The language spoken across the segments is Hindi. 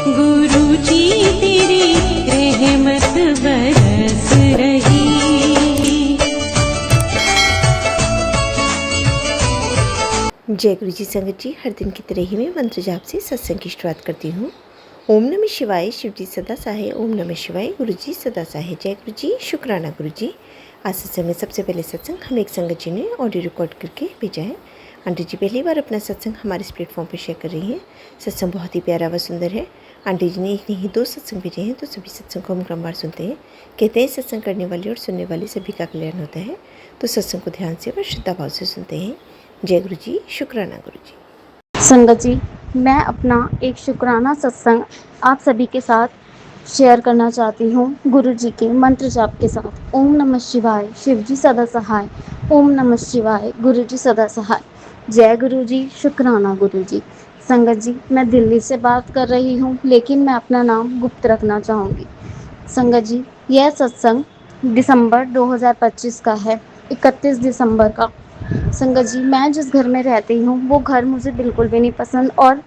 गुरु जी तेरी रहमत बरस रही। जय गुरु जी संगत जी, हर दिन की तरह ही मैं मंत्र जाप से सत्संग की शुरुआत करती हूँ। ओम नमः शिवाय, शिव जी सदा सहाय। ओम नमः शिवाय, गुरु जी सदा सहाय। जय गुरु जी, शुक्राना गुरु जी। आज सत्संग में सबसे पहले सत्संग हम एक संगत जी ने ऑडियो रिकॉर्ड करके भेजा है। आंटी जी पहली बार अपना सत्संग हमारे इस प्लेटफॉर्म पर शेयर कर रही हैं। सत्संग बहुत ही प्यारा व सुंदर है। आंटी जी ने एक नहीं दो सत्संग भेजे हैं, तो सभी सत्संग को हम क्रमवार सुनते हैं। कहते हैं सत्संग करने वाले और सुनने वाले सभी का कल्याण होता है। तो सत्संग को ध्यान से व श्रद्धा भाव से सुनते हैं। जय गुरु जी, शुक्राना गुरु जी। संगत जी, मैं अपना एक शुक्राना सत्संग आप सभी के साथ शेयर करना चाहती हूँ गुरु जी के मंत्र जाप के साथ। ओम नमः शिवाय, शिव जी सदा सहाय। ओम नमः शिवाय, गुरु जी सदा सहाय। जय गुरु जी, शुक्राना गुरु जी। संगत जी, मैं दिल्ली से बात कर रही हूँ, लेकिन मैं अपना नाम गुप्त रखना चाहूँगी। संगत जी, यह सत्संग दिसंबर 2025 का है, 31 दिसंबर का। संगत जी, मैं जिस घर में रहती हूँ वो घर मुझे बिल्कुल भी नहीं पसंद और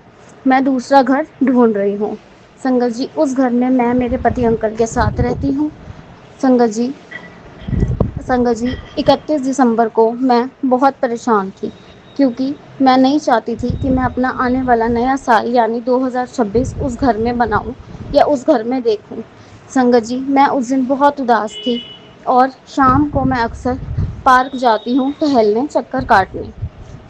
मैं दूसरा घर ढूंढ रही हूँ। संगत जी, उस घर में मैं मेरे पति अंकल के साथ रहती हूँ। संगत जी, 31 दिसंबर को मैं बहुत परेशान थी, क्योंकि मैं नहीं चाहती थी कि मैं अपना आने वाला नया साल यानी 2026 उस घर में बनाऊं या उस घर में देखूं। संगत जी, मैं उस दिन बहुत उदास थी और शाम को मैं अक्सर पार्क जाती हूँ टहलने, चक्कर काटने।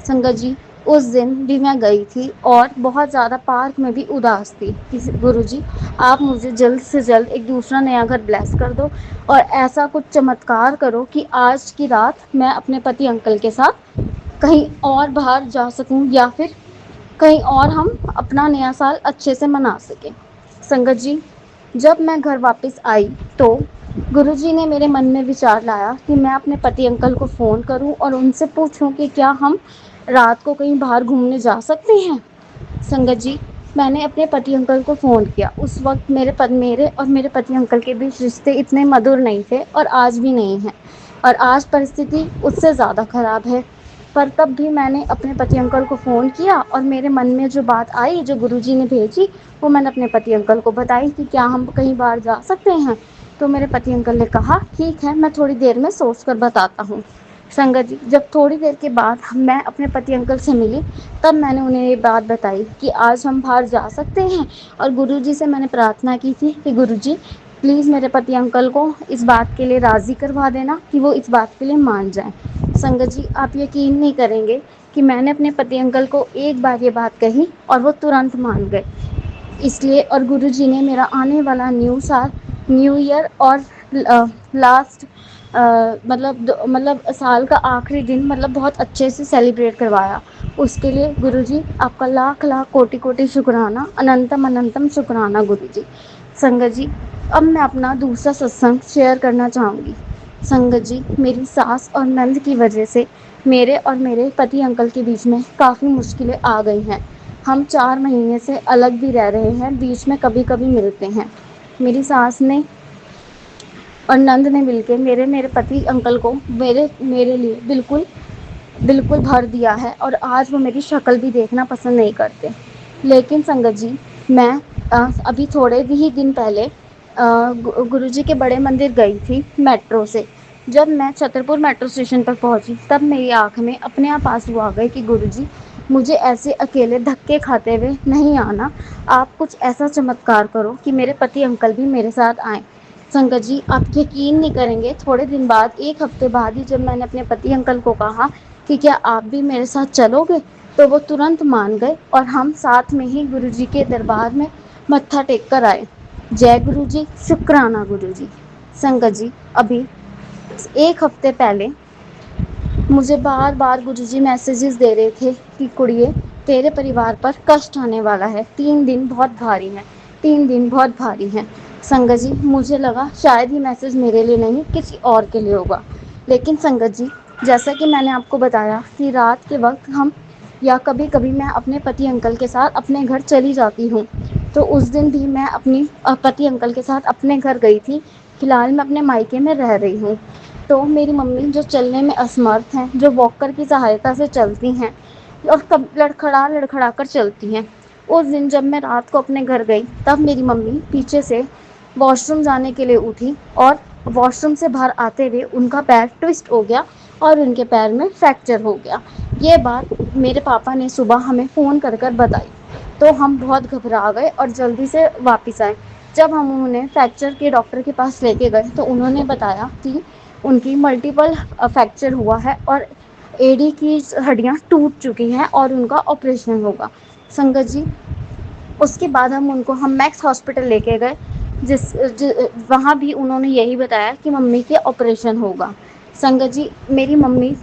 संगत जी, उस दिन भी मैं गई थी और बहुत ज़्यादा पार्क में भी उदास थी कि गुरु जी, आप मुझे जल्द से जल्द एक दूसरा नया घर ब्लेस कर दो और ऐसा कुछ चमत्कार करो कि आज की रात मैं अपने पति अंकल के साथ कहीं और बाहर जा सकूं या फिर कहीं और हम अपना नया साल अच्छे से मना सकें। संगत जी, जब मैं घर वापस आई तो गुरुजी ने मेरे मन में विचार लाया कि मैं अपने पति अंकल को फ़ोन करूं और उनसे पूछूं कि क्या हम रात को कहीं बाहर घूमने जा सकते हैं। संगत जी, मैंने अपने पति अंकल को फ़ोन किया। उस वक्त मेरे और मेरे पति अंकल के बीच रिश्ते इतने मधुर नहीं थे और आज भी नहीं हैं, और आज परिस्थिति उससे ज़्यादा ख़राब है। पर तब भी मैंने अपने पति अंकल को फ़ोन किया और मेरे मन में जो बात आई, जो गुरुजी ने भेजी, वो मैंने अपने पति अंकल को बताई कि क्या हम कहीं बाहर जा सकते हैं। तो मेरे पति अंकल ने कहा, ठीक है, मैं थोड़ी देर में सोच कर बताता हूँ। संगत जी, जब थोड़ी देर के बाद मैं अपने पति अंकल से मिली, तब मैंने उन्हें ये बात बताई कि आज हम बाहर जा सकते हैं, और गुरुजी से मैंने प्रार्थना की थी कि गुरुजी प्लीज़ मेरे पति अंकल को इस बात के लिए राज़ी करवा देना कि वो इस बात के लिए मान जाएं। संगत जी, आप यकीन नहीं करेंगे कि मैंने अपने पति अंकल को एक बार ये बात कही और वो तुरंत मान गए। इसलिए और गुरुजी ने मेरा आने वाला न्यू ईयर और लास्ट मतलब साल का आखिरी दिन मतलब बहुत अच्छे से सेलिब्रेट करवाया। उसके लिए गुरुजी, आपका लाख लाख कोटि कोटि शुक्राना, अनंतम अनंतम शुक्राना गुरुजी। संगत जी, अब मैं अपना दूसरा सत्संग शेयर करना चाहूँगी। संगत जी, मेरी सास और नंद की वजह से मेरे और मेरे पति अंकल के बीच में काफ़ी मुश्किलें आ गई हैं। हम 4 महीने से अलग भी रह रहे हैं, बीच में कभी-कभी मिलते हैं। मेरी सास ने और नंद ने मिलके मेरे मेरे पति अंकल को मेरे लिए बिल्कुल भर दिया है, और आज वो मेरी शक्ल भी देखना पसंद नहीं करते। लेकिन संगत जी, मैं अभी थोड़े ही दिन पहले गुरुजी के बड़े मंदिर गई थी मेट्रो से। जब मैं छतरपुर मेट्रो स्टेशन पर पहुंची, तब मेरी आँख में अपने आप आंसू आ गए कि गुरुजी, मुझे ऐसे अकेले धक्के खाते हुए नहीं आना। आप कुछ ऐसा चमत्कार करो कि मेरे पति अंकल भी मेरे साथ आएँ। संगत जी, आप यकीन नहीं करेंगे, थोड़े दिन बाद, 1 हफ्ते बाद ही जब मैंने अपने पति अंकल को कहा कि क्या आप भी मेरे साथ चलोगे, तो वो तुरंत मान गए और हम साथ में ही गुरुजी के दरबार में मत्था टेक कर आए। जय गुरु जी, शुक्राना गुरु जी। संगत जी, अभी 1 हफ्ते पहले मुझे बार बार गुरुजी मैसेजेस दे रहे थे कि कुड़िए, तेरे परिवार पर कष्ट आने वाला है, 3 दिन बहुत भारी हैं, 3 दिन बहुत भारी हैं। संगत जी, मुझे लगा शायद ये मैसेज मेरे लिए नहीं, किसी और के लिए होगा। लेकिन संगत जी, जैसा कि मैंने आपको बताया कि रात के वक्त हम या कभी कभी मैं अपने पति अंकल के साथ अपने घर चली जाती हूँ, तो उस दिन भी मैं अपनी पति अंकल के साथ अपने घर गई थी। फिलहाल मैं अपने मायके में रह रही हूँ। तो मेरी मम्मी, जो चलने में असमर्थ हैं, जो वॉकर की सहायता से चलती हैं और कब लड़खड़ा लड़खड़ा कर चलती हैं, उस दिन जब मैं रात को अपने घर गई तब मेरी मम्मी पीछे से वॉशरूम जाने के लिए उठी और वॉशरूम से बाहर आते हुए उनका पैर ट्विस्ट हो गया और उनके पैर में फ्रैक्चर हो गया। ये बात मेरे पापा ने सुबह हमें फ़ोन कर कर बताई, तो हम बहुत घबरा गए और जल्दी से वापस आए। जब हम उन्हें फ्रैक्चर के डॉक्टर के पास लेके गए तो उन्होंने बताया कि उनकी मल्टीपल फ्रैक्चर हुआ है और एड़ी की हड्डियाँ टूट चुकी हैं और उनका ऑपरेशन होगा। संगत जी, उसके बाद हम मैक्स हॉस्पिटल लेके गए, वहाँ भी उन्होंने यही बताया कि मम्मी के ऑपरेशन होगा। संगत जी, मेरी मम्मी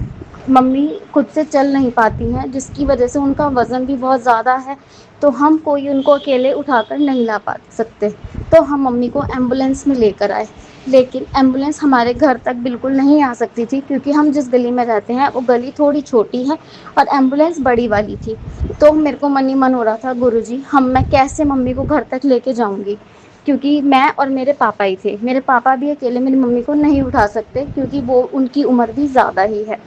मम्मी खुद से चल नहीं पाती हैं, जिसकी वजह से उनका वज़न भी बहुत ज़्यादा है, तो हम कोई उनको अकेले उठाकर नहीं ला पा सकते। तो हम मम्मी को एम्बुलेंस में लेकर आए, लेकिन एम्बुलेंस हमारे घर तक बिल्कुल नहीं आ सकती थी क्योंकि हम जिस गली में रहते हैं वो गली थोड़ी छोटी है और एम्बुलेंस बड़ी वाली थी। तो मेरे को मन ही मन हो रहा था, गुरुजी मैं कैसे मम्मी को घर तक लेके जाऊँगी, क्योंकि मैं और मेरे पापा ही थे। मेरे पापा भी अकेले मेरी मम्मी को नहीं उठा सकते क्योंकि वो उनकी उम्र भी ज़्यादा ही है।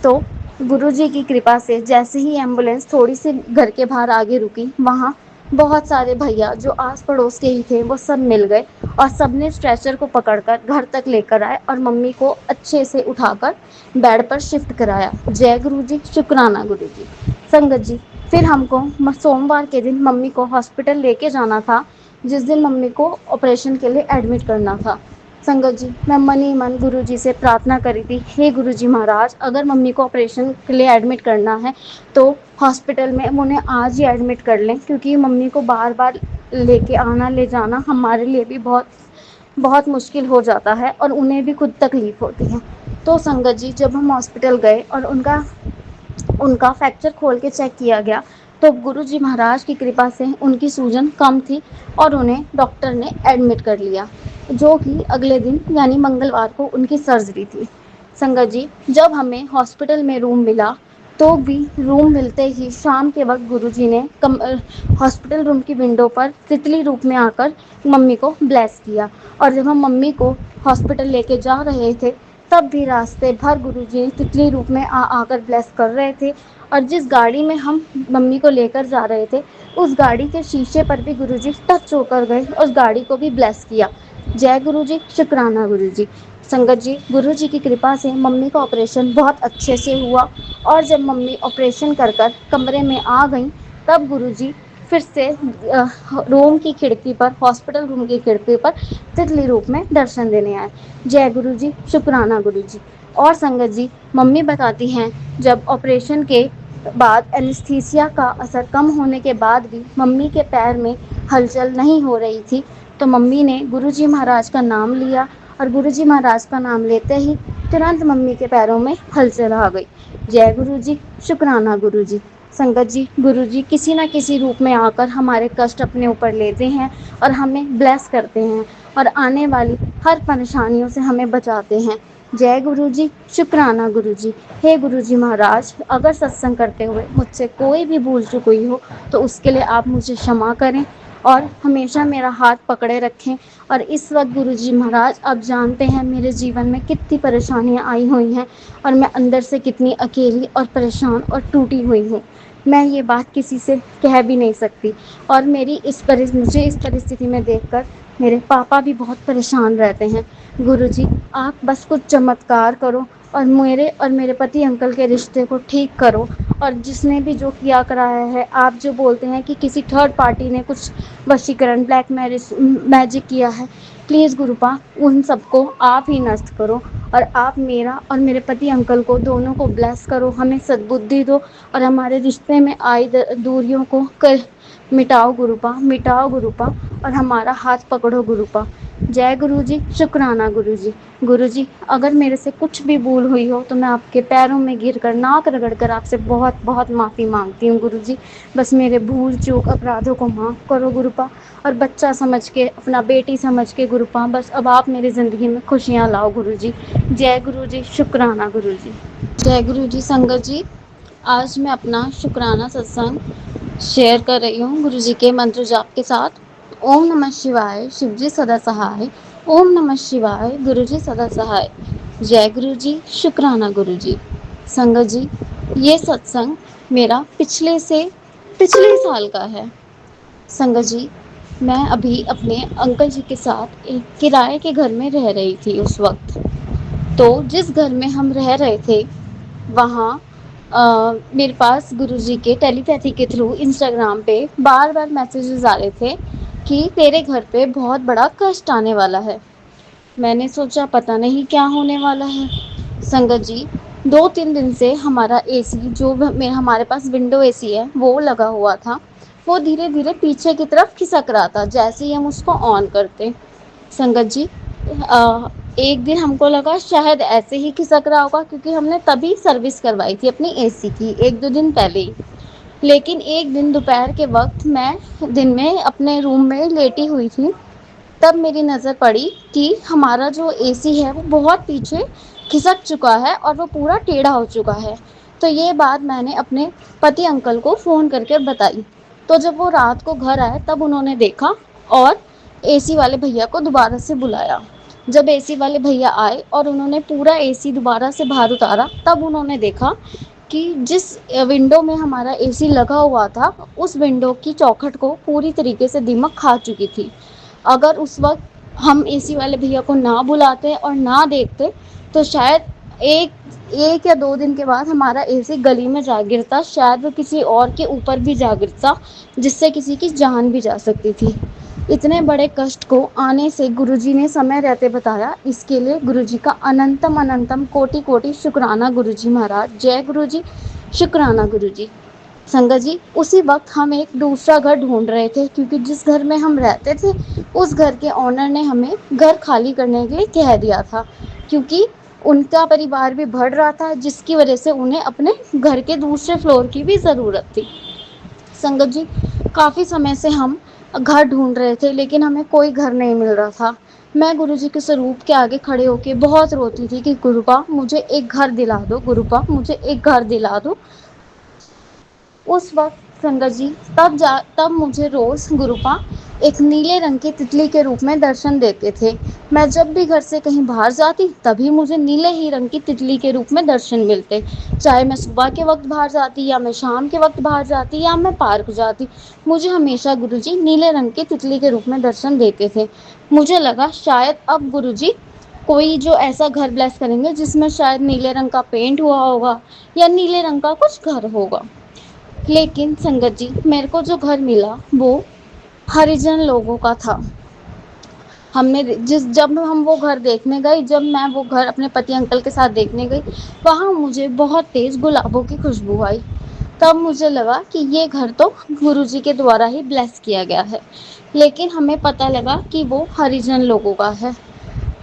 तो गुरुजी की कृपा से जैसे ही एम्बुलेंस थोड़ी सी घर के बाहर आगे रुकी, वहाँ बहुत सारे भैया जो आस पड़ोस के ही थे वो सब मिल गए और सबने स्ट्रेचर को पकड़कर घर तक लेकर आए और मम्मी को अच्छे से उठाकर बेड पर शिफ्ट कराया। जय गुरुजी, शुक्राना गुरुजी। संगत जी, फिर हमको सोमवार के दिन मम्मी को हॉस्पिटल लेके जाना था, जिस दिन मम्मी को ऑपरेशन के लिए एडमिट करना था। संगत जी, मैं मन ही मन गुरुजी से प्रार्थना करी थी, हे गुरुजी महाराज, अगर मम्मी को ऑपरेशन के लिए एडमिट करना है तो हॉस्पिटल में उन्हें आज ही एडमिट कर लें, क्योंकि मम्मी को बार बार लेके आना ले जाना हमारे लिए भी बहुत बहुत मुश्किल हो जाता है और उन्हें भी खुद तकलीफ़ होती है। तो संगत जी, जब हम हॉस्पिटल गए और उनका उनका फ्रैक्चर खोल के चेक किया गया तो गुरुजी महाराज की कृपा से उनकी सूजन कम थी और उन्हें डॉक्टर ने एडमिट कर लिया, जो कि अगले दिन यानी मंगलवार को उनकी सर्जरी थी। संगत जी, जब हमें हॉस्पिटल में रूम मिला तो भी रूम मिलते ही शाम के वक्त गुरुजी ने हॉस्पिटल रूम की विंडो पर तितली रूप में आकर मम्मी को ब्लेस किया। और जब हम मम्मी को हॉस्पिटल लेके जा रहे थे तब भी रास्ते भर गुरुजी तितली रूप में आकर ब्लेस कर रहे थे। और जिस गाड़ी में हम मम्मी को लेकर जा रहे थे उस गाड़ी के शीशे पर भी गुरुजी टच होकर गए, उस गाड़ी को भी ब्लेस किया। जय गुरुजी, शुक्राना गुरुजी। संगत जी, गुरुजी की कृपा से मम्मी का ऑपरेशन बहुत अच्छे से हुआ और जब मम्मी ऑपरेशन कर कर कमरे में आ गई तब गुरुजी फिर से रूम की खिड़की पर, हॉस्पिटल रूम की खिड़की पर तितली रूप में दर्शन देने आए। जय गुरुजी, शुक्राना गुरुजी। और संगत जी, मम्मी बताती हैं जब ऑपरेशन के बाद एनेस्थीसिया का असर कम होने के बाद भी मम्मी के पैर में हलचल नहीं हो रही थी, तो मम्मी ने गुरुजी महाराज का नाम लिया और गुरुजी महाराज का नाम लेते ही तुरंत मम्मी के पैरों में हलचल आ गई। जय गुरुजी, शुक्राना गुरुजी। संगत जी, गुरुजी किसी न किसी रूप में आकर हमारे कष्ट अपने ऊपर लेते हैं और हमें ब्लेस करते हैं और आने वाली हर परेशानियों से हमें बचाते हैं। जय गुरुजी, शुक्राना गुरुजी। हे गुरुजी महाराज, अगर सत्संग करते हुए मुझसे कोई भी भूल चूक हुई हो तो उसके लिए आप मुझे क्षमा करें और हमेशा मेरा हाथ पकड़े रखें। और इस वक्त गुरुजी महाराज, आप जानते हैं मेरे जीवन में कितनी परेशानियां आई हुई हैं और मैं अंदर से कितनी अकेली और परेशान और टूटी हुई हूँ। मैं ये बात किसी से कह भी नहीं सकती और मुझे इस परिस्थिति में देखकर मेरे पापा भी बहुत परेशान रहते हैं। गुरुजी, आप बस कुछ चमत्कार करो और मेरे पति अंकल के रिश्ते को ठीक करो। और जिसने भी जो किया कराया है, आप जो बोलते हैं कि किसी थर्ड पार्टी ने कुछ वशीकरण, ब्लैक मैजिक किया है, प्लीज़ गुरुपा उन सबको आप ही नष्ट करो और आप मेरा और मेरे पति अंकल को दोनों को ब्लेस करो, हमें सद्बुद्धि दो और हमारे रिश्ते में आई दूरियों को मिटाओ गुरुपा और हमारा हाथ पकड़ो गुरुपा। जय गुरुजी, शुक्राना गुरुजी। गुरुजी, अगर मेरे से कुछ भी भूल हुई हो तो मैं आपके पैरों में गिरकर नाक रगड़कर आपसे बहुत बहुत माफ़ी मांगती हूँ गुरुजी। बस मेरे भूल चूक अपराधों को माफ़ करो गुरुपा और बच्चा समझ के, अपना बेटी समझ के गुरुपा, बस अब आप मेरी ज़िंदगी में खुशियाँ लाओ गुरुजी। जय गुरुजी, शुक्राना गुरुजी। जय गुरुजी। संगत जी, आज मैं अपना शुक्राना सत्संग शेयर कर रही हूँ गुरुजी के मंत्र जाप के साथ। ओम नमः शिवाय, शिवजी सदा सहाय। ओम नमः शिवाय, गुरुजी सदा सहाय। जय गुरुजी, शुक्राना गुरुजी। संगत जी, ये सत्संग मेरा पिछले से पिछले साल का है। संगत जी, मैं अभी अपने अंकल जी के साथ एक किराए के घर में रह रही थी उस वक़्त। तो जिस घर में हम रह रहे थे, वहाँ मेरे पास गुरुजी के टेलीपैथी के थ्रू इंस्टाग्राम पे बार-बार मैसेजेस आ रहे थे कि तेरे घर पे बहुत बड़ा कष्ट आने वाला है। मैंने सोचा पता नहीं क्या होने वाला है। संगत जी, 2-3 दिन से हमारा एसी जो हमारे पास विंडो एसी है वो लगा हुआ था। वो धीरे-धीरे पीछे की तरफ खिसक रहा था जैसे ही हम उसको ऑन करते। संगत जी, एक दिन हमको लगा शायद ऐसे ही खिसक रहा होगा क्योंकि हमने तभी सर्विस करवाई थी अपनी एसी की 1-2 दिन पहले ही। लेकिन एक दिन दोपहर के वक़्त मैं दिन में अपने रूम में लेटी हुई थी, तब मेरी नज़र पड़ी कि हमारा जो एसी है वो बहुत पीछे खिसक चुका है और वो पूरा टेढ़ा हो चुका है। तो ये बात मैंने अपने पति अंकल को फ़ोन करके बताई। तो जब वो रात को घर आए तब उन्होंने देखा और एसी वाले भैया को दोबारा से बुलाया। जब एसी वाले भैया आए और उन्होंने पूरा एसी दोबारा से बाहर उतारा, तब उन्होंने देखा कि जिस विंडो में हमारा एसी लगा हुआ था, उस विंडो की चौखट को पूरी तरीके से दीमक खा चुकी थी। अगर उस वक़्त हम एसी वाले भैया को ना बुलाते और ना देखते, तो शायद 1 या 2 दिन के बाद हमारा एसी गली में जा गिरता, शायद वो किसी और के ऊपर भी जा गिरता, जिससे किसी की जान भी जा सकती थी। इतने बड़े कष्ट को आने से गुरुजी ने समय रहते बताया, इसके लिए गुरुजी का अनंतम अनंतम कोटि-कोटि शुक्राना गुरुजी महाराज। जय गुरुजी, शुक्राना गुरुजी। संगत जी, उसी वक़्त हम एक दूसरा घर ढूँढ रहे थे क्योंकि जिस घर में हम रहते थे, उस घर के ओनर ने हमें घर खाली करने के लिए कह दिया था क्योंकि उनका परिवार भी बढ़ रहा था, जिसकी वजह से उन्हें अपने घर के दूसरे फ्लोर की भी ज़रूरत थी। संगत जी, काफ़ी समय से हम घर ढूँढ रहे थे लेकिन हमें कोई घर नहीं मिल रहा था। मैं गुरुजी के स्वरूप के आगे खड़े होके बहुत रोती थी कि गुरुपा मुझे एक घर दिला दो, गुरुपा मुझे एक घर दिला दो। उस वक़्त संगत जी, तब मुझे रोज़ गुरुपा एक नीले रंग की तितली के रूप में दर्शन देते थे। मैं जब भी घर से कहीं बाहर जाती तभी मुझे नीले ही रंग की तितली के रूप में दर्शन मिलते। चाहे मैं सुबह के वक़्त बाहर जाती या मैं शाम के वक़्त बाहर जाती या मैं पार्क जाती, मुझे हमेशा गुरुजी नीले रंग की तितली के रूप में दर्शन देते थे। मुझे लगा शायद अब गुरुजी कोई जो ऐसा घर ब्लेस करेंगे जिसमें शायद नीले रंग का पेंट हुआ होगा या नीले रंग का कुछ घर होगा। लेकिन संगत जी, मेरे को जो घर मिला वो हरिजन लोगों का था। जब हम वो घर देखने गए, जब मैं वो घर अपने पति अंकल के साथ देखने गई, वहाँ मुझे बहुत तेज़ गुलाबों की खुशबू आई। तब मुझे लगा कि ये घर तो गुरुजी के द्वारा ही ब्लेस किया गया है। लेकिन हमें पता लगा कि वो हरिजन लोगों का है।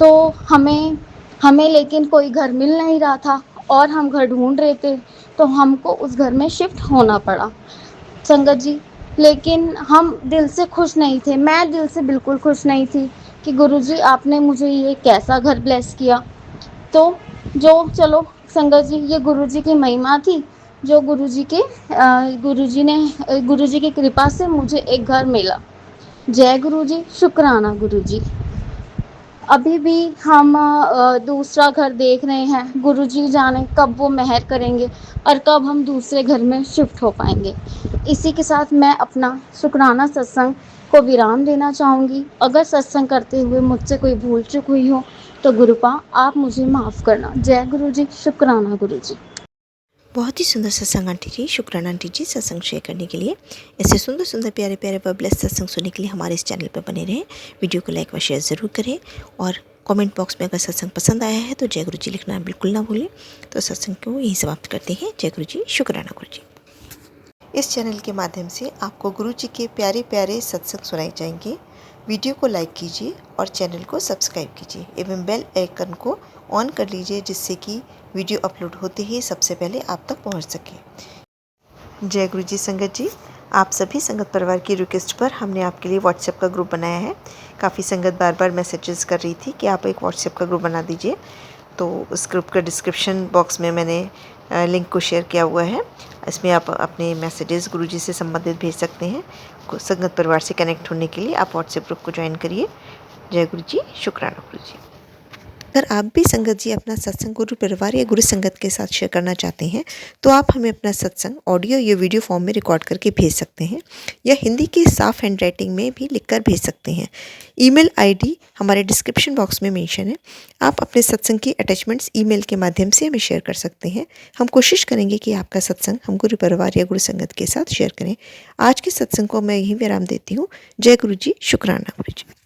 तो हमें हमें लेकिन कोई घर मिल नहीं रहा था और हम घर ढूँढ रहे थे, तो हमको उस घर में शिफ्ट होना पड़ा। संगत जी, लेकिन हम दिल से खुश नहीं थे, मैं दिल से बिल्कुल खुश नहीं थी कि गुरुजी आपने मुझे ये कैसा घर ब्लेस किया। तो चलो संगत जी, ये गुरुजी की महिमा थी, जो गुरुजी की कृपा से मुझे एक घर मिला। जय गुरुजी, शुक्राना गुरुजी। अभी भी हम दूसरा घर देख रहे हैं, गुरुजी जाने कब वो मेहर करेंगे और कब हम दूसरे घर में शिफ्ट हो पाएंगे। इसी के साथ मैं अपना शुक्राना सत्संग को विराम देना चाहूँगी। अगर सत्संग करते हुए मुझसे कोई भूल चूक हुई हो तो गुरुपा आप मुझे माफ़ करना। जय गुरुजी, शुक्राना गुरुजी। बहुत ही सुंदर सत्संग आंटी जी, शुक्राना आंटी जी सत्संग शेयर करने के लिए। ऐसे सुंदर सुंदर प्यारे प्यारे व ब्लेस सत्संग सुनने के लिए हमारे इस चैनल पर बने रहें। वीडियो को लाइक व शेयर ज़रूर करें और कमेंट बॉक्स में अगर सत्संग पसंद आया है तो जय गुरु जी लिखना बिल्कुल ना भूलें। तो सत्संग को यहीं समाप्त करते हैं। जय गुरु जी, शुक्राना गुरु जी। इस चैनल के माध्यम से आपको गुरु जी के प्यारे प्यारे सत्संग सुनाए जाएंगे। वीडियो को लाइक कीजिए और चैनल को सब्सक्राइब कीजिए एवं बेल आइकन को ऑन कर लीजिए, जिससे कि वीडियो अपलोड होते ही सबसे पहले आप तक पहुंच सके। जय गुरु जी। संगत जी, आप सभी संगत परिवार की रिक्वेस्ट पर हमने आपके लिए व्हाट्सएप का ग्रुप बनाया है। काफ़ी संगत बार बार मैसेजेस कर रही थी कि आप एक व्हाट्सएप का ग्रुप बना दीजिए, तो उस ग्रुप का डिस्क्रिप्शन बॉक्स में मैंने लिंक को शेयर किया हुआ है। इसमें आप अपने मैसेजेस गुरुजी से संबंधित भेज सकते हैं। संगत परिवार से कनेक्ट होने के लिए आप व्हाट्सएप ग्रुप को ज्वाइन करिए। जय गुरु जी, शुक्राना गुरु जी। अगर आप भी संगत जी अपना सत्संग गुरु परिवार या गुरु संगत के साथ शेयर करना चाहते हैं तो आप हमें अपना सत्संग ऑडियो या वीडियो फॉर्म में रिकॉर्ड करके भेज सकते हैं या हिंदी की साफ हैंड राइटिंग में भी लिखकर भेज सकते हैं। ईमेल आईडी हमारे डिस्क्रिप्शन बॉक्स में मेंशन है। आप अपने सत्संग की अटैचमेंट्स ईमेल के माध्यम से हमें शेयर कर सकते हैं। हम कोशिश करेंगे कि आपका सत्संग हम गुरु परिवार या गुरु संगत के साथ शेयर करें। आज के सत्संग को मैं यहीं विराम देती हूँ। जय गुरु जी, शुक्राना गुरु जी।